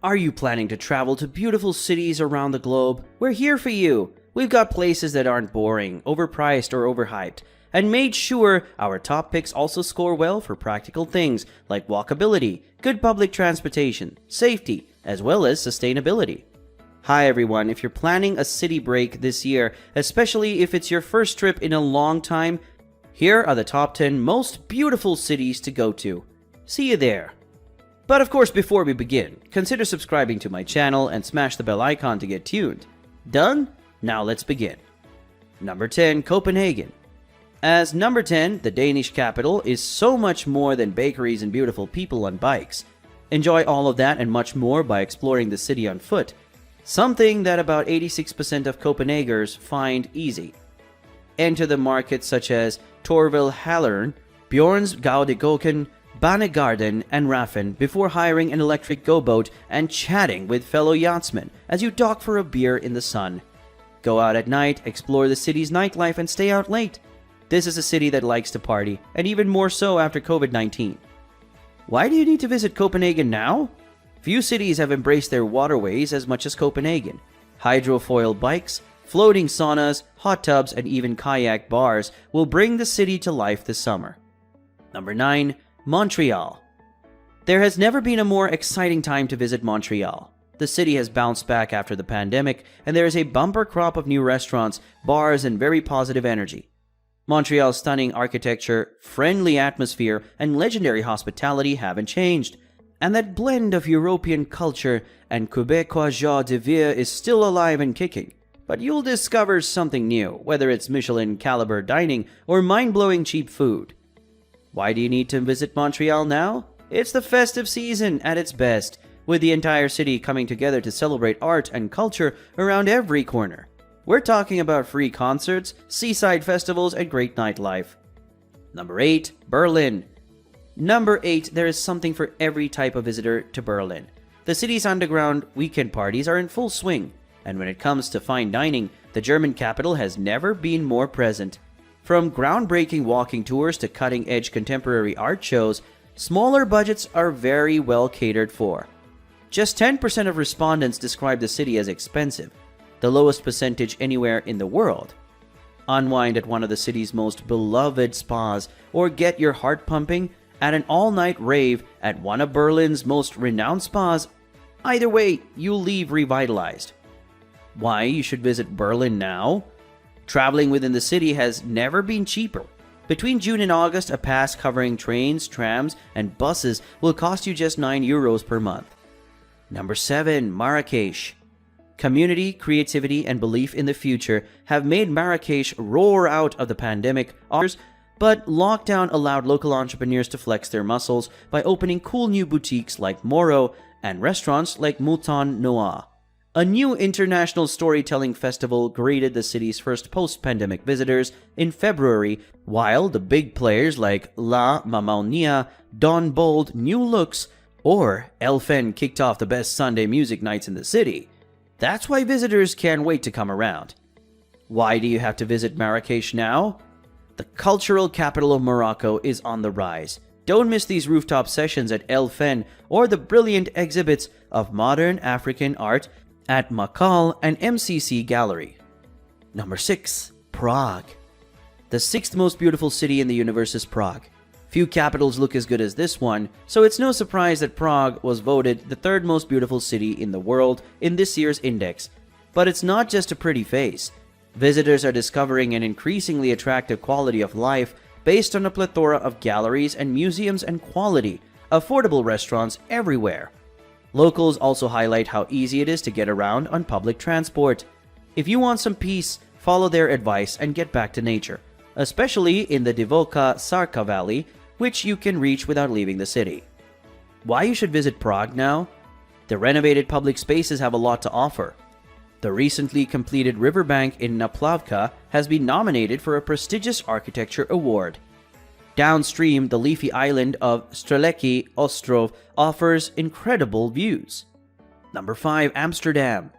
Are you planning to travel to beautiful cities around the globe? We're here for you. We've got places that aren't boring, overpriced, or overhyped, and made sure our top picks also score well for practical things like walkability, good public transportation, safety, as well as sustainability. Hi everyone, if you're planning a city break this year, especially if it's your first trip in a long time, here are the top 10 most beautiful cities to go to. See you there. But of course, before we begin, consider subscribing to my channel and smash the bell icon to get tuned. Done? Now let's begin. Number 10, Copenhagen. As number 10, the Danish capital is so much more than bakeries and beautiful people on bikes. Enjoy all of that and much more by exploring the city on foot, something that about 86% of Copenhageners find easy. Enter the markets such as Torvald Hallern, Bjorns Gaudegoken, Banegarden, and Raffen before hiring an electric go-boat and chatting with fellow yachtsmen as you dock for a beer in the sun. Go out at night, explore the city's nightlife, and stay out late. This is a city that likes to party, and even more so after COVID-19. Why do you need to visit Copenhagen now? Few cities have embraced their waterways as much as Copenhagen. Hydrofoil bikes, floating saunas, hot tubs, and even kayak bars will bring the city to life this summer. Number 9. Montreal. There has never been a more exciting time to visit Montreal. The city has bounced back after the pandemic, and there is a bumper crop of new restaurants, bars, and very positive energy. Montreal's stunning architecture, friendly atmosphere, and legendary hospitality haven't changed. And that blend of European culture and Quebecois joie de vivre is still alive and kicking. But you'll discover something new, whether it's Michelin caliber dining or mind-blowing cheap food. Why do you need to visit Montreal now? It's the festive season at its best, with the entire city coming together to celebrate art and culture around every corner. We're talking about free concerts, seaside festivals, and great nightlife. Number 8. Berlin. Number 8. There is something for every type of visitor to Berlin. The city's underground weekend parties are in full swing, and when it comes to fine dining, the German capital has never been more present. From groundbreaking walking tours to cutting-edge contemporary art shows, smaller budgets are very well catered for. Just 10% of respondents describe the city as expensive, the lowest percentage anywhere in the world. Unwind at one of the city's most beloved spas, or get your heart pumping at an all-night rave at one of Berlin's most renowned spas. Either way, you'll leave revitalized. Why you should visit Berlin now? Traveling within the city has never been cheaper. Between June and August, a pass covering trains, trams, and buses will cost you just €9 per month. Number 7. Marrakesh. Community, creativity, and belief in the future have made Marrakesh roar out of the pandemic, but lockdown allowed local entrepreneurs to flex their muscles by opening cool new boutiques like Moro and restaurants like Mouton Noir. A new international storytelling festival greeted the city's first post-pandemic visitors in February, while the big players like La Mamounia, Don Bold, New Looks, or Elfen kicked off the best Sunday music nights in the city. That's why visitors can't wait to come around. Why do you have to visit Marrakesh now? The cultural capital of Morocco is on the rise. Don't miss these rooftop sessions at Elfen or the brilliant exhibits of modern African art at Makal and MCC Gallery. Number 6. Prague. The 6th most beautiful city in the universe is Prague. Few capitals look as good as this one, so it's no surprise that Prague was voted the 3rd most beautiful city in the world in this year's index. But it's not just a pretty face. Visitors are discovering an increasingly attractive quality of life based on a plethora of galleries and museums and quality, affordable restaurants everywhere. Locals also highlight how easy it is to get around on public transport. If you want some peace, follow their advice and get back to nature, especially in the Divoka Sarka Valley, which you can reach without leaving the city. Why you should visit Prague now? The renovated public spaces have a lot to offer. The recently completed riverbank in Naplavka has been nominated for a prestigious architecture award. Downstream, the leafy island of Streleki Ostrov offers incredible views. Number 5. Amsterdam.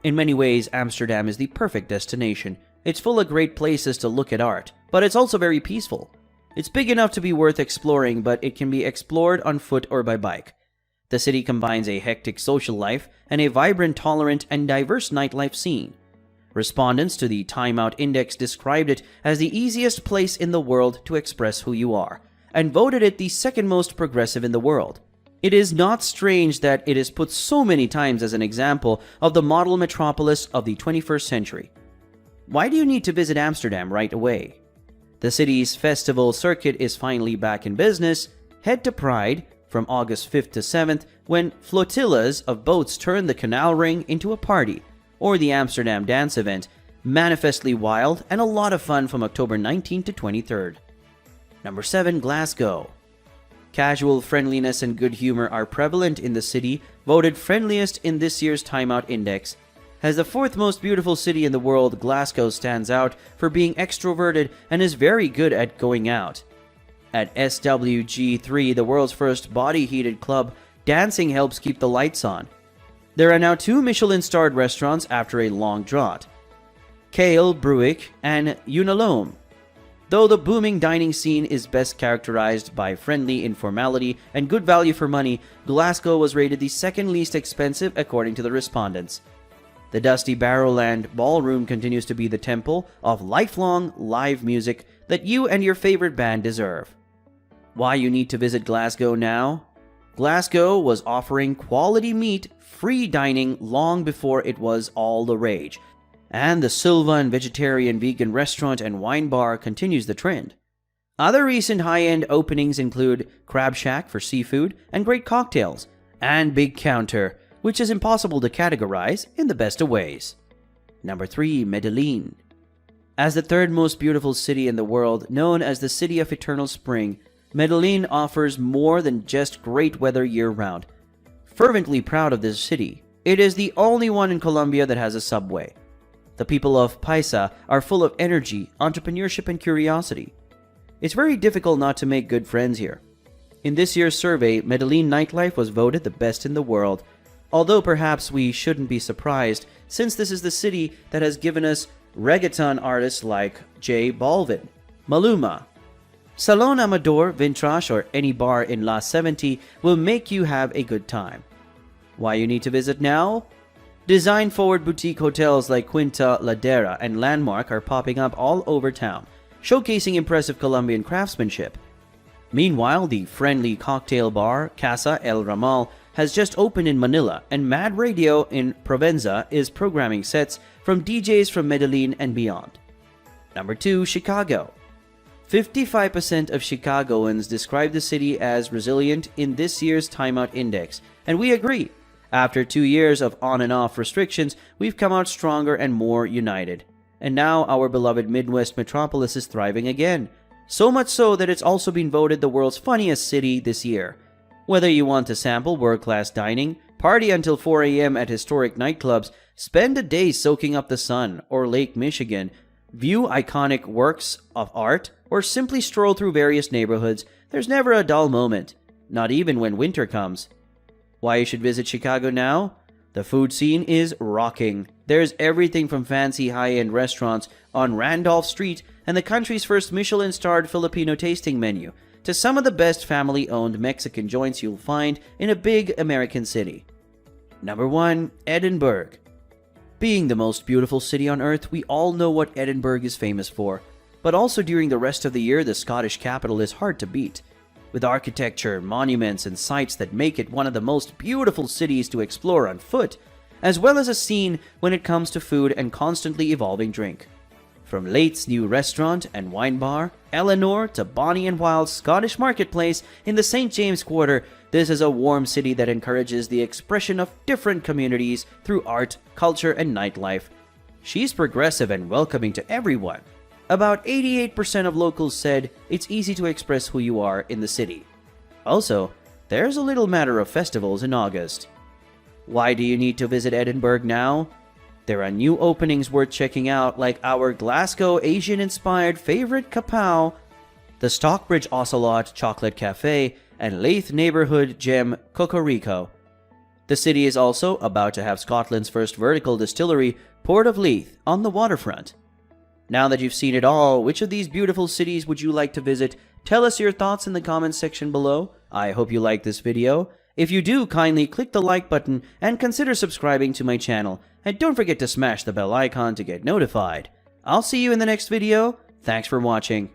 In many ways, Amsterdam is the perfect destination. It's full of great places to look at art, but it's also very peaceful. It's big enough to be worth exploring, but it can be explored on foot or by bike. The city combines a hectic social life and a vibrant, tolerant, and diverse nightlife scene. Respondents to the Time Out Index described it as the easiest place in the world to express who you are, and voted it the second most progressive in the world. It is not strange that it is put so many times as an example of the model metropolis of the 21st century. Why do you need to visit Amsterdam right away? The city's festival circuit is finally back in business. Head to Pride from August 5th to 7th, when flotillas of boats turn the canal ring into a party, or the Amsterdam Dance event, manifestly wild and a lot of fun from October 19th to 23rd. Number 7. Glasgow. Casual friendliness and good humor are prevalent in the city, voted friendliest in this year's Time Out Index. As the fourth most beautiful city in the world, Glasgow stands out for being extroverted and is very good at going out. At SWG3, the world's first body-heated club, dancing helps keep the lights on. There are now 2 Michelin-starred restaurants after a long drought: Kale Bruick and Unalome. Though the booming dining scene is best characterized by friendly informality and good value for money, Glasgow was rated the second least expensive according to the respondents. The Dusty Barrowland Ballroom continues to be the temple of lifelong live music that you and your favorite band deserve. Why you need to visit Glasgow now? Glasgow was offering quality meat, free dining long before it was all the rage, and the Sylvan vegetarian vegan restaurant and wine bar continues the trend. Other recent high-end openings include Crab Shack for seafood and great cocktails, and Big Counter, which is impossible to categorize in the best of ways. Number 3. Medellin. As the third most beautiful city in the world, known as the City of Eternal Spring, Medellin offers more than just great weather year-round. Fervently proud of this city, it is the only one in Colombia that has a subway. The people of Paisa are full of energy, entrepreneurship, and curiosity. It's very difficult not to make good friends here. In this year's survey, Medellin nightlife was voted the best in the world, although perhaps we shouldn't be surprised since this is the city that has given us reggaeton artists like J Balvin, Maluma. Salon Amador, Vintage, or any bar in La 70 will make you have a good time. Why you need to visit now? Design-forward boutique hotels like Quinta Ladera and Landmark are popping up all over town, showcasing impressive Colombian craftsmanship. Meanwhile, the friendly cocktail bar Casa El Ramal has just opened in Manila, and Mad Radio in Provenza is programming sets from DJs from Medellin and beyond. Number 2. Chicago. 55% of Chicagoans describe the city as resilient in this year's Time Out Index, and we agree. After 2 years of on and off restrictions, we've come out stronger and more united. And now our beloved Midwest metropolis is thriving again. So much so that it's also been voted the world's funniest city this year. Whether you want to sample world-class dining, party until 4 a.m. at historic nightclubs, spend a day soaking up the sun or Lake Michigan, view iconic works of art, or simply stroll through various neighborhoods, there's never a dull moment, not even when winter comes. Why you should visit Chicago now? The food scene is rocking. There's everything from fancy high-end restaurants on Randolph Street and the country's first Michelin-starred Filipino tasting menu, to some of the best family-owned Mexican joints you'll find in a big American city. Number 1. Edinburgh. Being the most beautiful city on earth, we all know what Edinburgh is famous for. But also during the rest of the year, the Scottish capital is hard to beat. With architecture, monuments, and sites that make it one of the most beautiful cities to explore on foot, as well as a scene when it comes to food and constantly evolving drink. From Late's new restaurant and wine bar, Eleanor, to Bonnie and Wild's Scottish marketplace in the St. James Quarter, this is a warm city that encourages the expression of different communities through art, culture, and nightlife. She's progressive and welcoming to everyone. About 88% of locals said it's easy to express who you are in the city. Also, there's a little matter of festivals in August. Why do you need to visit Edinburgh now? There are new openings worth checking out, like our Glasgow Asian-inspired favorite kapow, the Stockbridge Ocelot Chocolate Cafe, and Leith neighborhood gem Cocorico. The city is also about to have Scotland's first vertical distillery, Port of Leith, on the waterfront. Now that you've seen it all, which of these beautiful cities would you like to visit? Tell us your thoughts in the comments section below. I hope you liked this video. If you do, kindly click the like button and consider subscribing to my channel. And don't forget to smash the bell icon to get notified. I'll see you in the next video. Thanks for watching.